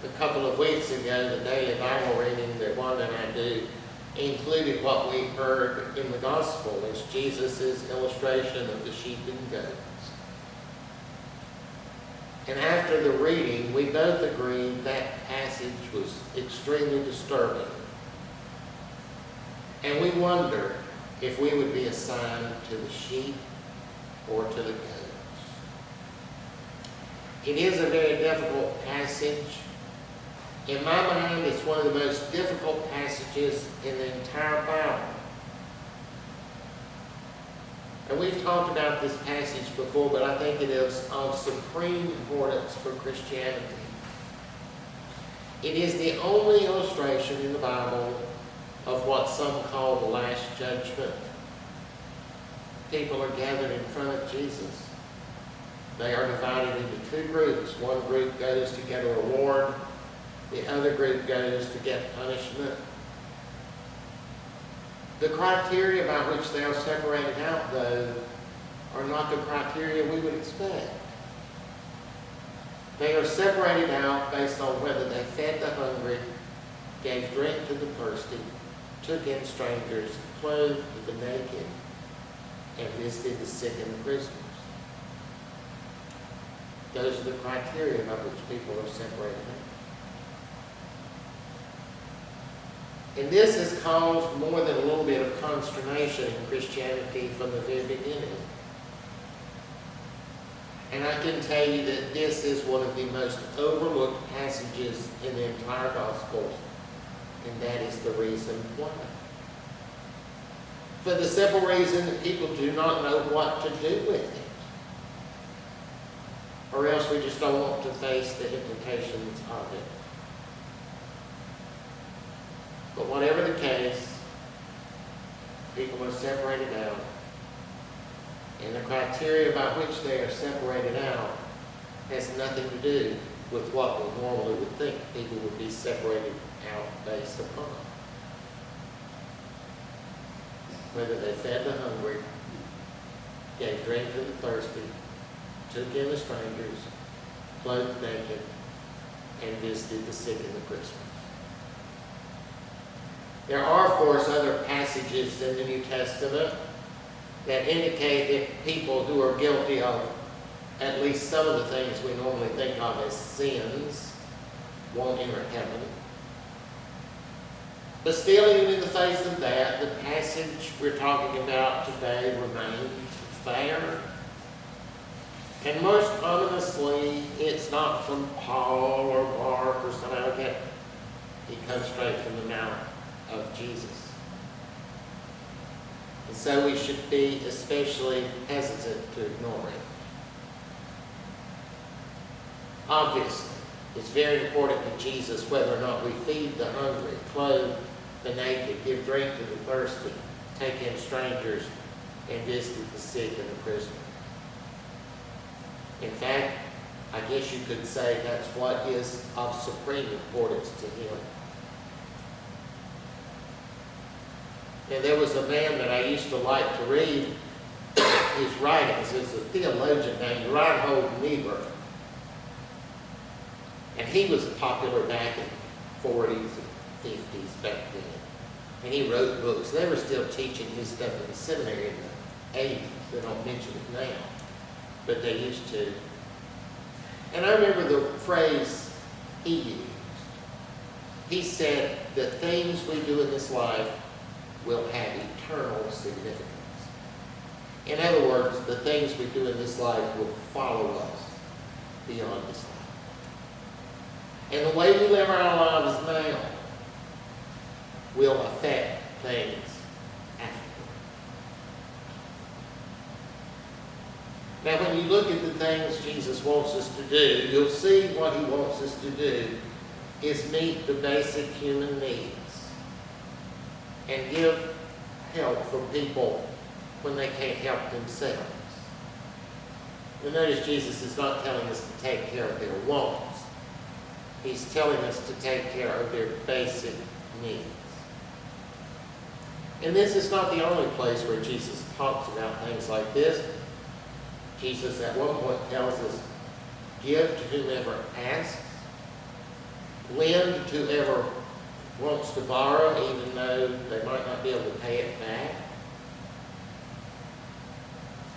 a couple of weeks ago, the daily Bible reading that Wanda and I do included what we heard in the gospel as Jesus' illustration of the sheep and goats. And after the reading, we both agreed that passage was extremely disturbing. And we wondered if we would be assigned to the sheep or to the goats. It is a very difficult passage. In my mind, it's one of the most difficult passages in the entire Bible. And we've talked about this passage before, but I think it is of supreme importance for Christianity. It is the only illustration in the Bible of what some call the Last Judgment. People are gathered in front of Jesus. They are divided into two groups. One group goes to get a reward. The other group goes to get punishment. The criteria by which they are separated out, though, are not the criteria we would expect. They are separated out based on whether they fed the hungry, gave drink to the thirsty, took in strangers, clothed the naked, and visited the sick and the prisoners. Those are the criteria by which people are separated out. And this has caused more than a little bit of consternation in Christianity from the very beginning. And I can tell you that this is one of the most overlooked passages in the entire Gospels, and that is the reason why. For the simple reason that people do not know what to do with it. Or else we just don't want to face the implications of it. But whatever the case, people are separated out. And the criteria by which they are separated out has nothing to do with what we normally would think people would be separated out based upon. Whether they fed the hungry, gave drink to the thirsty, took in the strangers, clothed naked, and visited the sick and the prisoners. There are, of course, other passages in the New Testament that indicate that people who are guilty of at least some of the things we normally think of as sins won't enter heaven. But still, even in the face of that, the passage we're talking about today remains fair. And most ominously, it's not from Paul or Mark or somebody like that. It comes straight from the mouth of Jesus. And so we should be especially hesitant to ignore it. Obviously, it's very important to Jesus whether or not we feed the hungry, clothe the naked, give drink to the thirsty, take in strangers, and visit the sick and the prisoners. In fact, I guess you could say that's what is of supreme importance to him. Now, there was a man that I used to like to read his writings. There's a theologian named Reinhold Niebuhr. And he was popular back in 40s and 50s back then. And he wrote books. They were still teaching his stuff in the seminary in the 80s. They don't mention it now, but they used to. And I remember the phrase he used. He said that things we do in this life will have eternal significance. In other words, the things we do in this life will follow us beyond this life. And the way we live our lives now will affect things afterward. Now, when you look at the things Jesus wants us to do, you'll see what he wants us to do is meet the basic human needs and give help for people when they can't help themselves. You'll notice Jesus is not telling us to take care of their wants. He's telling us to take care of their basic needs. And this is not the only place where Jesus talks about things like this. Jesus at one point tells us, give to whomever asks, lend to whoever wants to borrow, even though they might not be able to pay it back.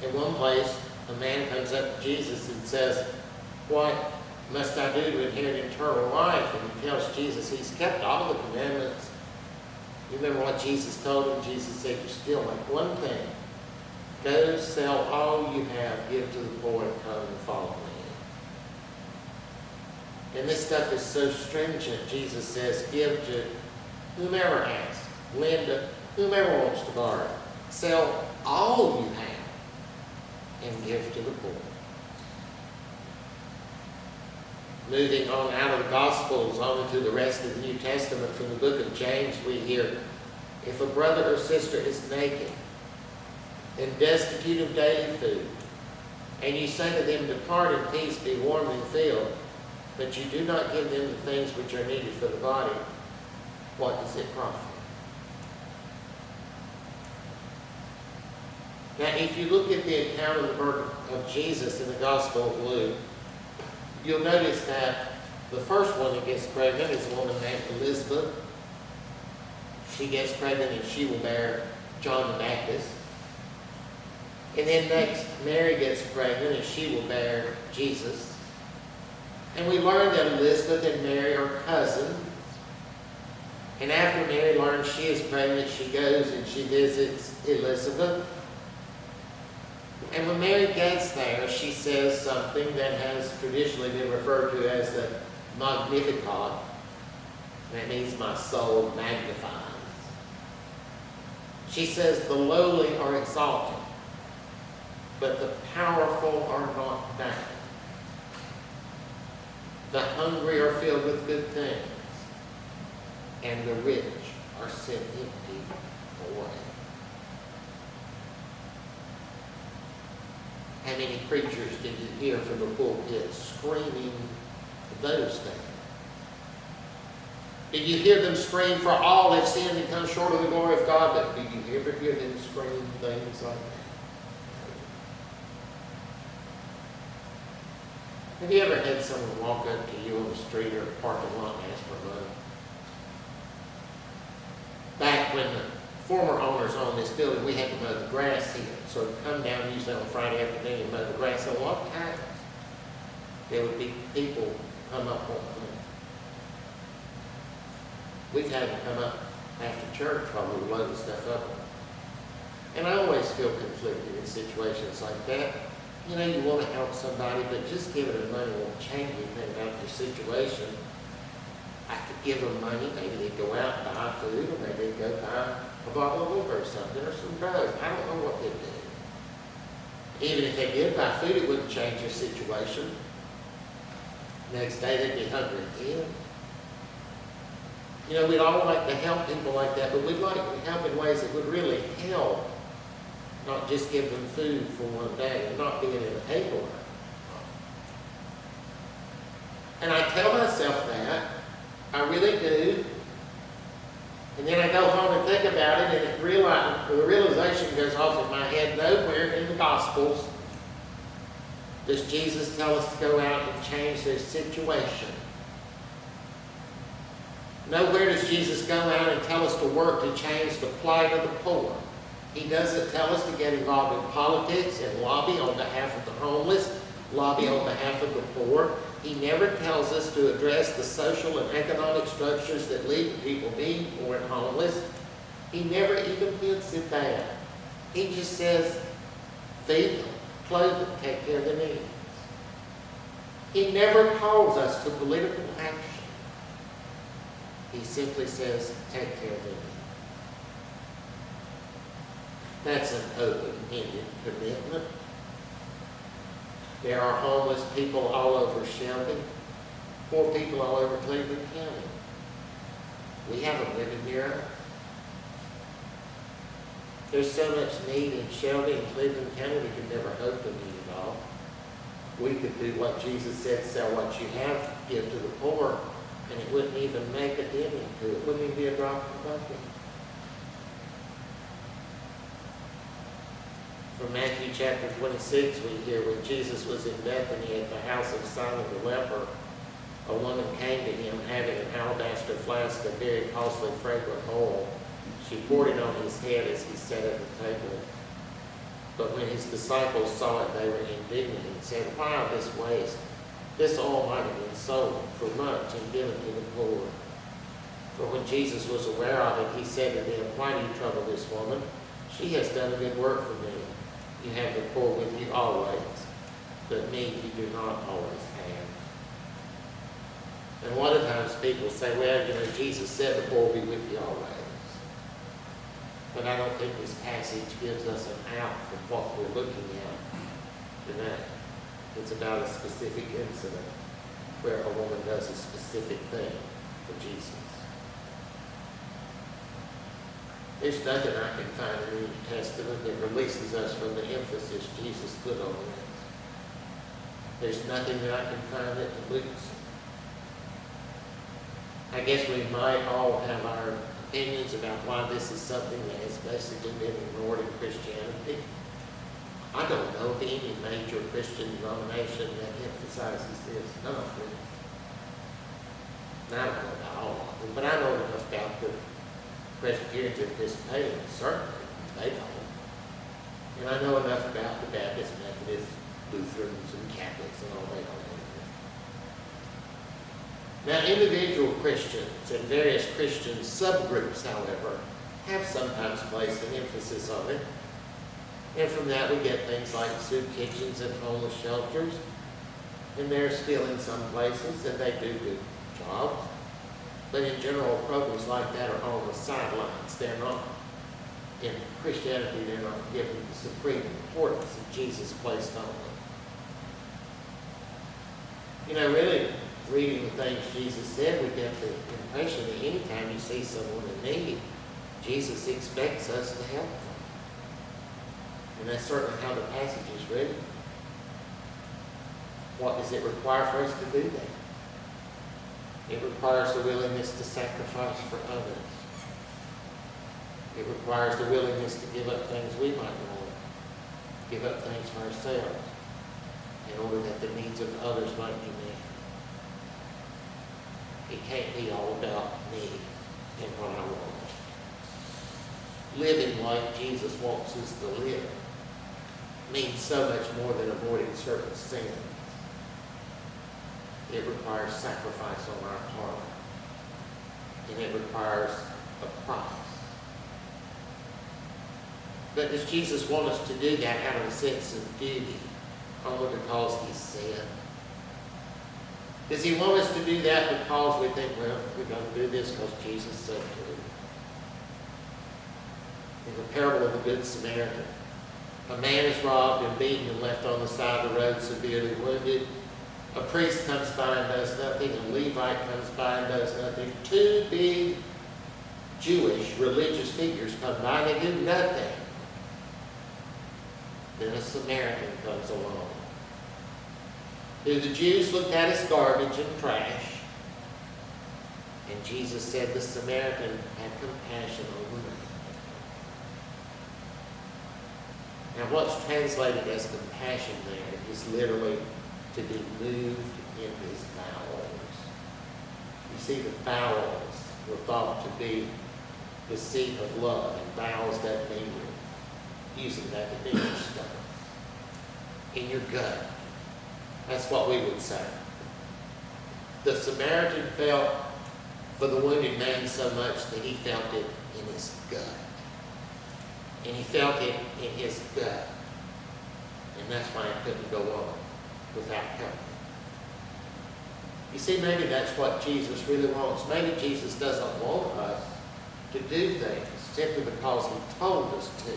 In one place, a man comes up to Jesus and says, "What must I do to inherit eternal life?" And he tells Jesus he's kept all the commandments. You remember what Jesus told him? Jesus said, "You still lack one thing. Go sell all you have, give to the poor, and come and follow me." And this stuff is so stringent. Jesus says, give to whomever asks, lend to whomever wants to borrow, sell all you have, and give to the poor. Moving on out of the Gospels, on to the rest of the New Testament, from the book of James, we hear, if a brother or sister is naked and destitute of daily food, and you say to them, depart in peace, be warmed and filled, but you do not give them the things which are needed for the body, what does it profit? Now, if you look at the account of the birth of Jesus in the Gospel of Luke, you'll notice that the first one that gets pregnant is a woman named Elizabeth. She gets pregnant and she will bear John the Baptist. And then next, Mary gets pregnant and she will bear Jesus. And we learn that Elizabeth and Mary are cousins. And after Mary learns she is pregnant, she goes and she visits Elizabeth. And when Mary gets there, she says something that has traditionally been referred to as the Magnificat. That means my soul magnifies. She says the lowly are exalted, but the powerful are not bound. The hungry are filled with good things, and the rich are sent empty away. How many preachers did you hear from the pulpit screaming those things? Did you hear them scream, for all have sinned and come short of the glory of God? But did you ever hear them scream things like that? Have you ever had someone walk up to you on the street or a parking lot and ask for money? Back when the former owners owned this building, we had to mow the grass here. So we'd come down usually on Friday afternoon and mow the grass. So a lot of times there would be people come up on money. We've had them come up after church while we were loading stuff up. And I always feel conflicted in situations like that. You know, you want to help somebody, but just giving them money won't change anything about their situation. I could give them money, maybe they'd go out and buy food, or maybe they'd go buy a bottle of liquor or something, or some drugs. I don't know what they'd do. Even if they did buy food, it wouldn't change their situation. Next day, they'd be hungry again. You know, we'd all like to help people like that, but we'd like to help in ways that would really help. Not just give them food for one day and not being in a paper. And I tell myself that. I really do. And then I go home and think about it, and the realization goes off in my head. Nowhere in the Gospels does Jesus tell us to go out and change their situation. Nowhere does Jesus go out and tell us to work to change the plight of the poor. He doesn't tell us to get involved in politics and lobby on behalf of the homeless, lobby on behalf of the poor. He never tells us to address the social and economic structures that lead to people being poor and homeless. He never even hints at that. He just says, feed them, clothe them, take care of their needs. He never calls us to political action. He simply says, take care of their needs. That's an open-ended commitment. There are homeless people all over Shelby, poor people all over Cleveland County. We have them living near us. There's so much need in Shelby and Cleveland County, we could never hope to meet it all. We could do what Jesus said, sell what you have, give to the poor, and it wouldn't even make a dent into it. It wouldn't even be a drop in the bucket. From Matthew chapter 26, we hear when Jesus was in Bethany at the house of Simon the leper, a woman came to him having an alabaster flask of very costly fragrant oil. She poured it on his head as he sat at the table. But when his disciples saw it, they were indignant and said, "Why this waste? This oil might have been sold for much and given to the poor." For when Jesus was aware of it, he said to them, "Why do you trouble this woman? She has done a good work for me. You have the poor with you always, but me you do not always have." And a lot of times people say, "Well, Jesus said the poor will be with you always." But I don't think this passage gives us an out from what we're looking at tonight. It's about a specific incident where a woman does a specific thing for Jesus. There's nothing I can find in the New Testament that releases us from the emphasis Jesus put on this. There's nothing that I can find that dilutes it. I guess we might all have our opinions about why this is something that has basically been ignored in Christianity. I don't know of any major Christian denomination that emphasizes this. None of them. And I don't know about all of them, but I know enough about the Presbyterians and Episcopalians, certainly. They don't. And I know enough about the Baptists, Methodists, Lutherans, and Catholics, and all they don't. Now, individual Christians and various Christian subgroups, however, have sometimes placed an emphasis on it. And from that we get things like soup kitchens and homeless shelters. And they're still in some places, and they do good jobs. But in general, programs like that are on the sidelines. They're not, in Christianity, they're not given the supreme importance that Jesus placed on them. Really, reading the things Jesus said, we get the impression that anytime you see someone in need, Jesus expects us to help them. And that's certainly how the passage is written. What does it require for us to do that? It requires the willingness to sacrifice for others. It requires the willingness to give up things we might want, give up things for ourselves, in order that the needs of others might be met. It can't be all about me and what I want. Living like Jesus wants us to live means so much more than avoiding certain sins. It requires sacrifice on our part. And it requires a price. But does Jesus want us to do that out of a sense of duty, only because he said? Does he want us to do that because we think, well, we're going to do this because Jesus said to? In the parable of the Good Samaritan, a man is robbed and beaten and left on the side of the road severely wounded. A priest comes by and does nothing. A Levite comes by and does nothing. Two big Jewish religious figures come by and they do nothing. Then a Samaritan comes along, who the Jews looked at as garbage and trash. And Jesus said the Samaritan had compassion on him. Now what's translated as compassion there is literally to be moved in his bowels. You see, the bowels were thought to be the seat of love, and bowels doesn't mean you're using that to be your stomach. In your gut. That's what we would say. The Samaritan felt for the wounded man so much that he felt it in his gut. And he felt it in his gut. And that's why he couldn't go on without help. You see, maybe that's what Jesus really wants. Maybe Jesus doesn't want us to do things simply because he told us to.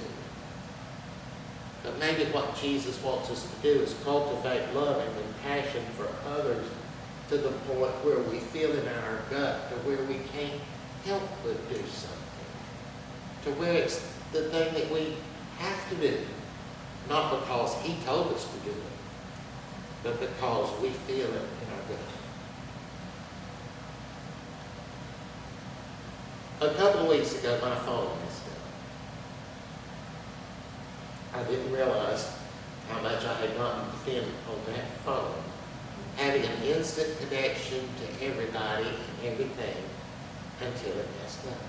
But maybe what Jesus wants us to do is cultivate love and compassion for others to the point where we feel in our gut, to where we can't help but do something. To where it's the thing that we have to do. Not because he told us to do it, but because we feel it in our gut. A couple of weeks ago, my phone messed up. I didn't realize how much I had gotten to spend on that phone having an instant connection to everybody and everything until it messed up.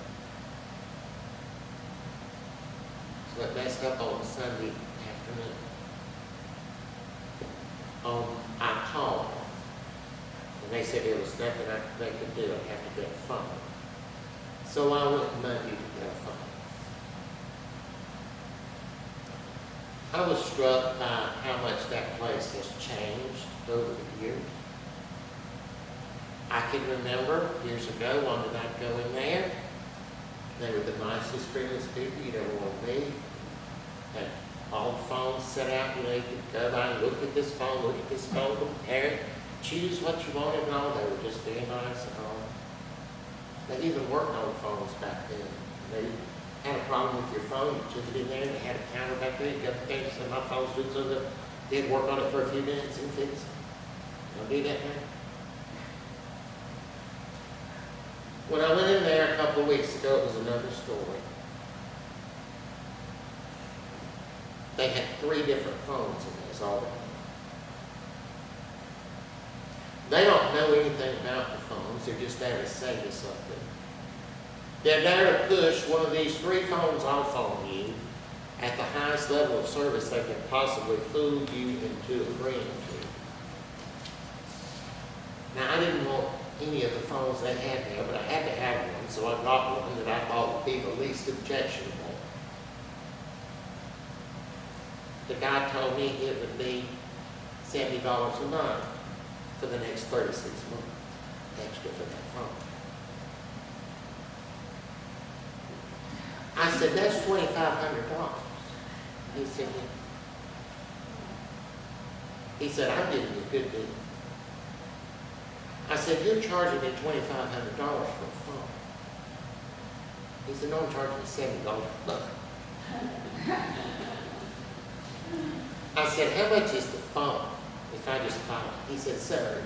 So it messed up on Sunday afternoon. I called, and they said there was nothing they could do. I'd have to get a phone. So I went Monday to get a phone. I was struck by how much that place has changed over the years. I can remember years ago, one did I go in there. They were the nicest, friendliest people you'd ever want to meet. Had all the phones set out, you could go by and look at this phone, compare it, choose what you wanted and all. They were just very nice and all. They even worked on phones back then. They had a problem with your phone, you took it in there, they had a counter back there, you got the thing, said my phone's good, so they did work on it for a few minutes and fix it. I'll do that now. When I went in there a couple of weeks ago, it was another story. They had 3 different phones in this already. They don't know anything about the phones, they're just there to say you something. They're there to push one of these 3 phones off on you at the highest level of service they can possibly fool you into agreeing to. Now, I didn't want any of the phones they had there, but I had to have one, so I got one that I thought would be the least objectionable. The guy told me it would be $70 a month for the next 36 months, extra for that phone. I said, that's $2,500. He said, I'm giving you a good deal. I said, you're charging me $2,500 for a phone. He said, no, I'm charging you $70 a month. I said, how much is the phone if I just buy it? He said, $750.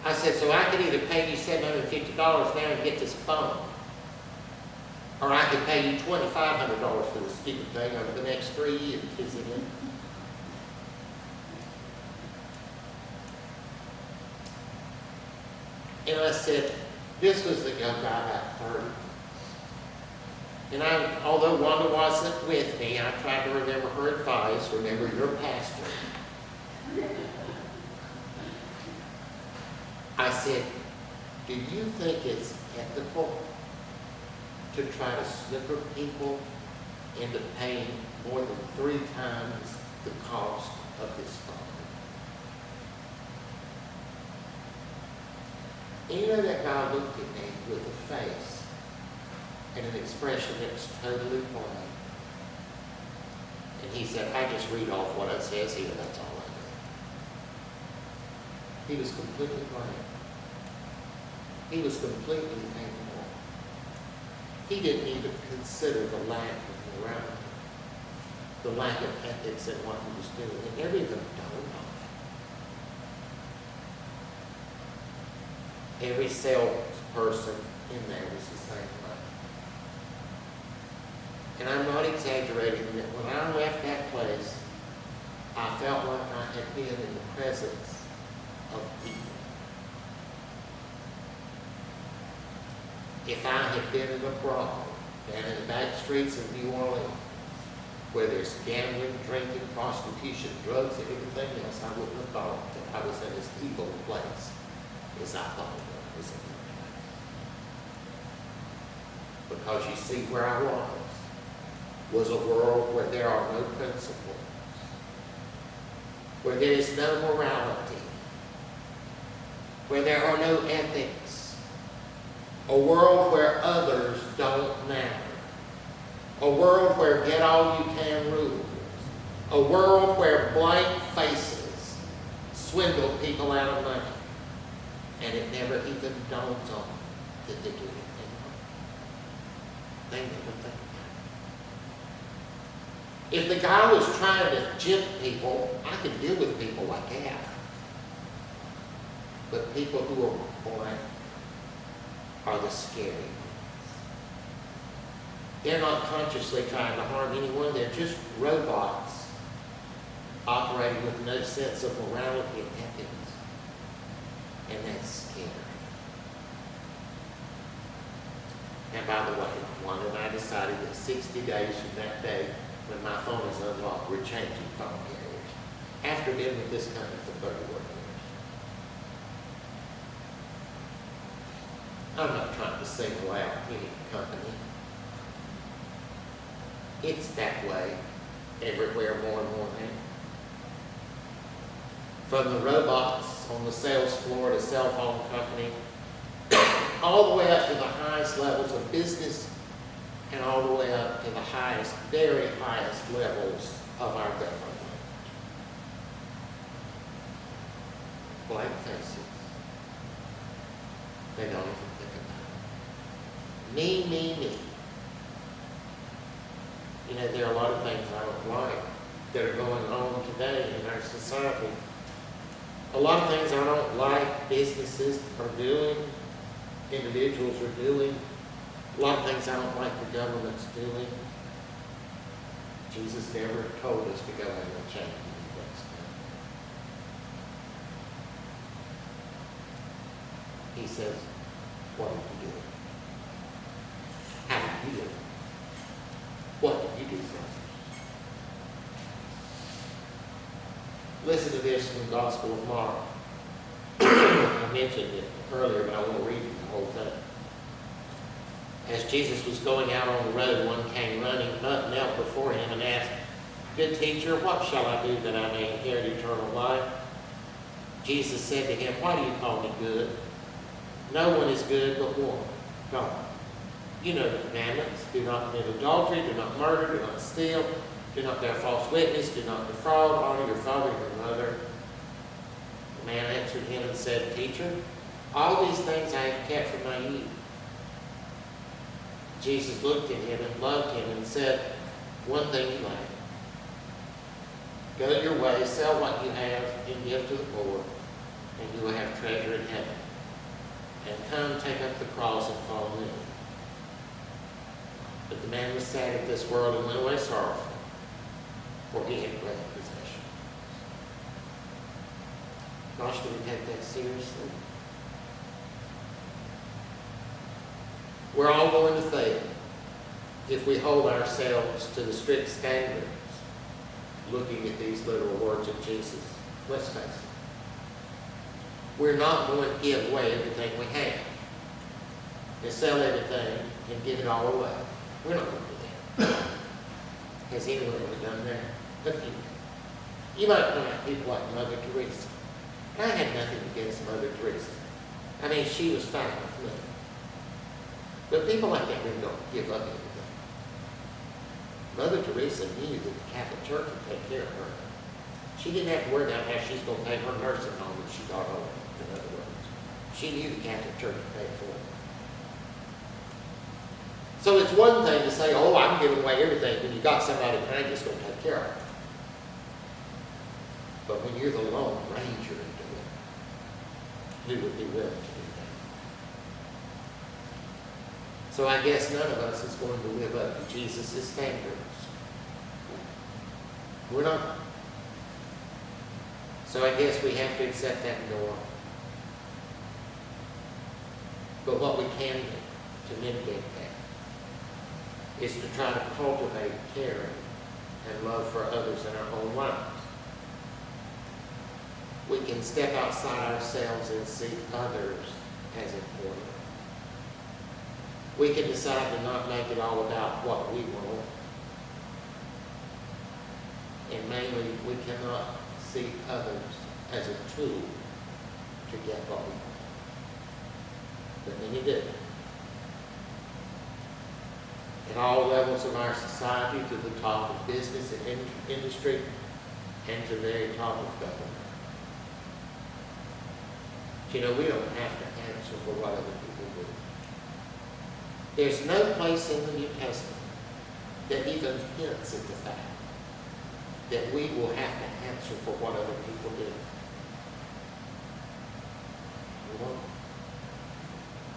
I said, so I could either pay you $750 now and get this phone, or I could pay you $2,500 for the stupid thing over the next 3 years. He said, yeah. And I said, this was the young guy about 30. And although Wanda wasn't with me, I tried to remember her advice, remember your pastor. I said, do you think it's ethical to try to snooker people into paying more than 3 times the cost of this phone? And you know, that guy looked at me with a face and an expression that was totally plain. And he said, I just read off what it says here, that's all I do. He was completely plain. He was completely ignorant. He didn't even consider the lack of morality, the lack of ethics in what he was doing. It never even dawned on him. Every salesperson in there was the same way. And I'm not exaggerating that when I left that place, I felt like I had been in the presence of evil. If I had been in a brothel down in the back streets of New Orleans, where there's gambling, drinking, prostitution, drugs, and everything else, I wouldn't have thought that I was in as evil a place as I thought I was in that place. Because you see, where I was a world where there are no principles, where there is no morality, where there are no ethics, a world where others don't matter, a world where get all you can rules, a world where blank faces swindle people out of money, and it never even dawns on them that they do anything wrong. They never think about it. If the guy was trying to jip people, I could deal with people like that. But people who are blank are the scary ones. They're not consciously trying to harm anyone. They're just robots operating with no sense of morality and ethics. And that's scary. And by the way, Wanda and I decided that 60 days from that day, when my phone is unlocked, we're changing phone carriers. After being with this company for 31 years. I'm not trying to single out any company. It's that way everywhere more and more now. From the robots on the sales floor to cell phone company, all the way up to the highest levels of business and all the way up to the highest, very highest levels of our government. Blank faces. They don't even think about it. Me. You know, there are a lot of things I don't like that are going on today in our society. A lot of things I don't like businesses are doing, individuals are doing. A lot of things I don't like the government's doing. Jesus never told us to go in and change anything. He says, what did you do? How did you do it? What did you do for others? Listen to this from the Gospel of Mark. I mentioned it earlier, but I won't read it the whole thing. As Jesus was going out on the road, one came running up, knelt before him, and asked, "Good teacher, what shall I do that I may inherit eternal life?" Jesus said to him, "Why do you call me good? No one is good but one, God. You know the commandments. Do not commit adultery, do not murder, do not steal, do not bear false witness, do not defraud, honor your father and your mother." The man answered him and said, "Teacher, all these things I have kept from my youth." Jesus looked at him and loved him and said, "One thing you lack. Go your way, sell what you have, and give to the poor, and you will have treasure in heaven. And come, take up the cross and follow me." But the man was sad at this world and went away sorrowful, for he had great possessions. Gosh, do we take that seriously? We're all going to fail if we hold ourselves to the strict standards looking at these literal words of Jesus. Let's face it. We're not going to give away everything we have and sell everything and give it all away. We're not going to do that. Has anyone ever done that? A few. You might point out people like Mother Teresa. I had nothing against Mother Teresa. I mean, she was fine with me. But people like that really don't give up anything. Mother Teresa knew that the Catholic Church would take care of her. She didn't have to worry about how she's going to pay her nursing home if she got old, in other words. She knew the Catholic Church would pay for it. So it's one thing to say, "Oh, I'm giving away everything," when you got somebody behind you that's going to take care of it. But when you're the lone ranger into it, who would be willing to do that? So I guess none of us is going to live up to Jesus' standards. We're not. So I guess we have to accept that and go on. But what we can do to mitigate that is to try to cultivate caring and love for others in our own lives. We can step outside ourselves and see others as important. We can decide to not make it all about what we want. And mainly, we cannot see others as a tool to get what we want. But many do. At all levels of our society, to the top of business and industry, and to the very top of government. You know, we don't have to answer for what other people do. There's no place in the New Testament that even hints at the fact that we will have to answer for what other people do. We won't.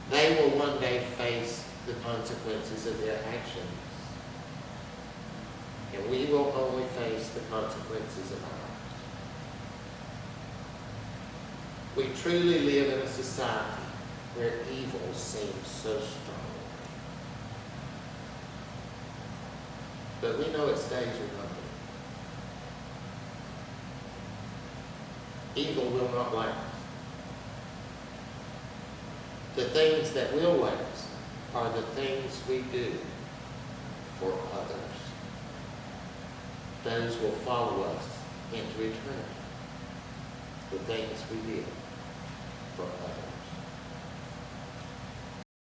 They will one day face the consequences of their actions. And we will only face the consequences of ours. We truly live in a society where evil seems so strong. But we know its days are numbered. Evil will not last. The things that will last are the things we do for others. Those will follow us into eternity. The things we did for others.